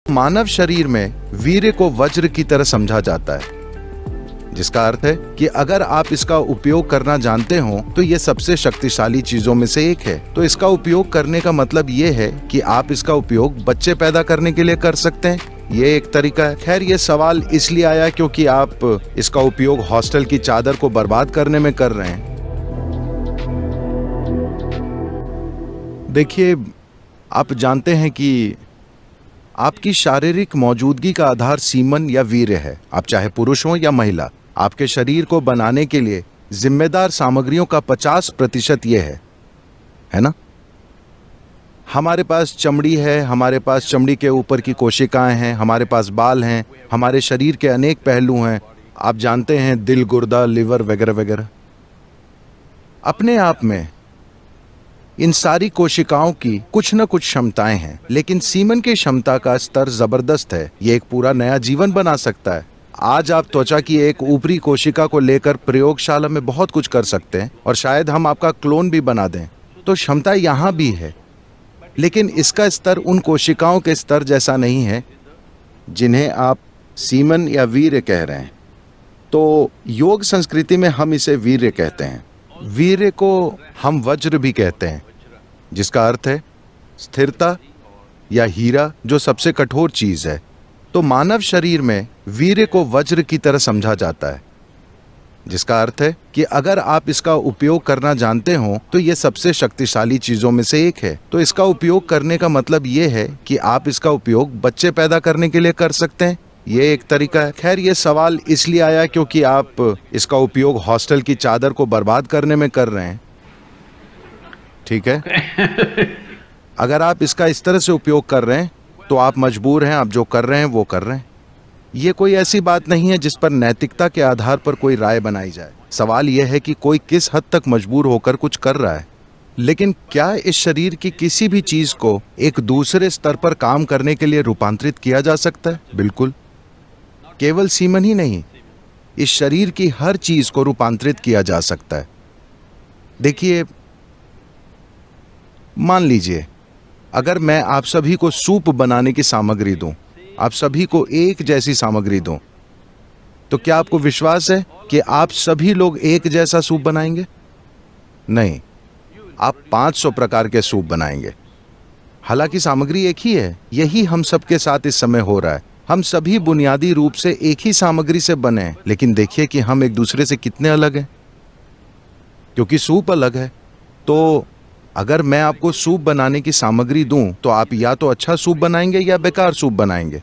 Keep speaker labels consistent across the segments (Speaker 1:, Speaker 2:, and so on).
Speaker 1: मानव शरीर में वीर्य को वज्र की तरह समझा जाता है, जिसका अर्थ है कि अगर आप इसका उपयोग करना जानते हो तो ये सबसे शक्तिशाली चीजों में से एक है। तो इसका उपयोग करने का मतलब ये है कि आप इसका उपयोग बच्चे पैदा करने के लिए कर सकते हैं। ये एक तरीका है। खैर, ये सवाल इसलिए आया क्योंकि आप इसका उपयोग हॉस्टल की चादर को बर्बाद करने में कर रहे हैं। देखिए, आप जानते हैं कि आपकी शारीरिक मौजूदगी का आधार सीमन या वीर्य है। आप चाहे पुरुष हो या महिला, आपके शरीर को बनाने के लिए जिम्मेदार सामग्रियों का 50% ये है ना? हमारे पास चमड़ी है, हमारे पास चमड़ी के ऊपर की कोशिकाएं हैं, हमारे पास बाल हैं, हमारे शरीर के अनेक पहलू हैं। आप जानते हैं, दिल, गुर्दा, लिवर वगैरह वगैरह। अपने आप में इन सारी कोशिकाओं की कुछ न कुछ क्षमताएं हैं, लेकिन सीमन की क्षमता का स्तर जबरदस्त है। ये एक पूरा नया जीवन बना सकता है। आज आप त्वचा की एक ऊपरी कोशिका को लेकर प्रयोगशाला में बहुत कुछ कर सकते हैं और शायद हम आपका क्लोन भी बना दें। तो क्षमता यहाँ भी है, लेकिन इसका स्तर उन कोशिकाओं के स्तर जैसा नहीं है जिन्हें आप सीमन या वीर्य कह रहे हैं। तो योग संस्कृति में हम इसे वीर्य कहते हैं। वीर्य को हम वज्र भी कहते हैं, जिसका अर्थ है स्थिरता या हीरा, जो सबसे कठोर चीज है। तो मानव शरीर में वीर्य को वज्र की तरह समझा जाता है, जिसका अर्थ है कि अगर आप इसका उपयोग करना जानते हो तो ये सबसे शक्तिशाली चीजों में से एक है। तो इसका उपयोग करने का मतलब ये है कि आप इसका उपयोग बच्चे पैदा करने के लिए कर सकते हैं। ये एक तरीका है। खैर, ये सवाल इसलिए आया क्योंकि आप इसका उपयोग हॉस्टल की चादर को बर्बाद करने में कर रहे हैं। ठीक है? अगर आप इसका इस तरह से उपयोग कर रहे हैं तो आप मजबूर हैं, आप जो कर रहे हैं वो कर रहे हैं। ये कोई ऐसी बात नहीं है जिस पर नैतिकता के आधार पर कोई राय बनाई जाए। सवाल यह है कि कोई किस हद तक मजबूर होकर कुछ कर रहा है। लेकिन क्या इस शरीर की किसी भी चीज को एक दूसरे स्तर पर काम करने के लिए रूपांतरित किया जा सकता है? बिल्कुल। केवल सीमन ही नहीं, इस शरीर की हर चीज को रूपांतरित किया जा सकता है। देखिए, मान लीजिए अगर मैं आप सभी को सूप बनाने की सामग्री दूं, आप सभी को एक जैसी सामग्री दूं, तो क्या आपको विश्वास है कि आप सभी लोग एक जैसा सूप बनाएंगे? नहीं, आप 500 प्रकार के सूप बनाएंगे। हालांकि सामग्री एक ही है। यही हम सबके साथ इस समय हो रहा है। हम सभी बुनियादी रूप से एक ही सामग्री से बने हैं, लेकिन देखिए कि हम एक दूसरे से कितने अलग हैं, क्योंकि सूप अलग है। तो अगर मैं आपको सूप बनाने की सामग्री दूं तो आप या तो अच्छा सूप बनाएंगे या बेकार सूप बनाएंगे।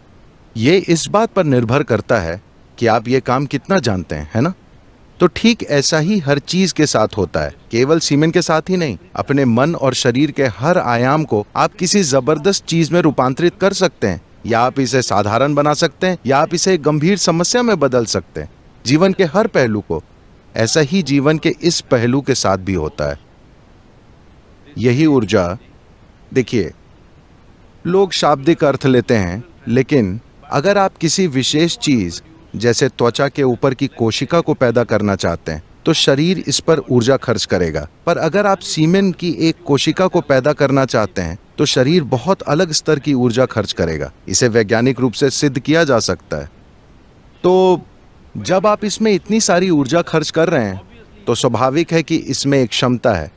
Speaker 1: ये इस बात पर निर्भर करता है कि आप ये काम कितना जानते हैं, है ना? तो ठीक ऐसा ही हर चीज के साथ होता है। केवल सीमन के साथ ही नहीं, अपने मन और शरीर के हर आयाम को आप किसी जबरदस्त चीज में रूपांतरित कर सकते हैं। या आप इसे साधारण बना सकते हैं, या आप इसे एक गंभीर समस्या में बदल सकते हैं। जीवन के हर पहलू को। ऐसा ही जीवन के इस पहलू के साथ भी होता है। यही ऊर्जा, देखिए, लोग शाब्दिक अर्थ लेते हैं, लेकिन अगर आप किसी विशेष चीज जैसे त्वचा के ऊपर की कोशिका को पैदा करना चाहते हैं तो शरीर इस पर ऊर्जा खर्च करेगा। पर अगर आप सीमेन की एक कोशिका को पैदा करना चाहते हैं तो शरीर बहुत अलग स्तर की ऊर्जा खर्च करेगा। इसे वैज्ञानिक रूप से सिद्ध किया जा सकता है। तो जब आप इसमें इतनी सारी ऊर्जा खर्च कर रहे हैं तो स्वाभाविक है कि इसमें एक क्षमता है।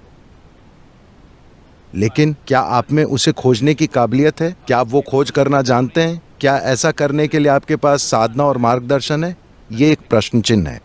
Speaker 1: लेकिन क्या आप में उसे खोजने की काबिलियत है? क्या आप वो खोज करना जानते हैं? क्या ऐसा करने के लिए आपके पास साधना और मार्गदर्शन है? ये एक प्रश्न चिन्ह है।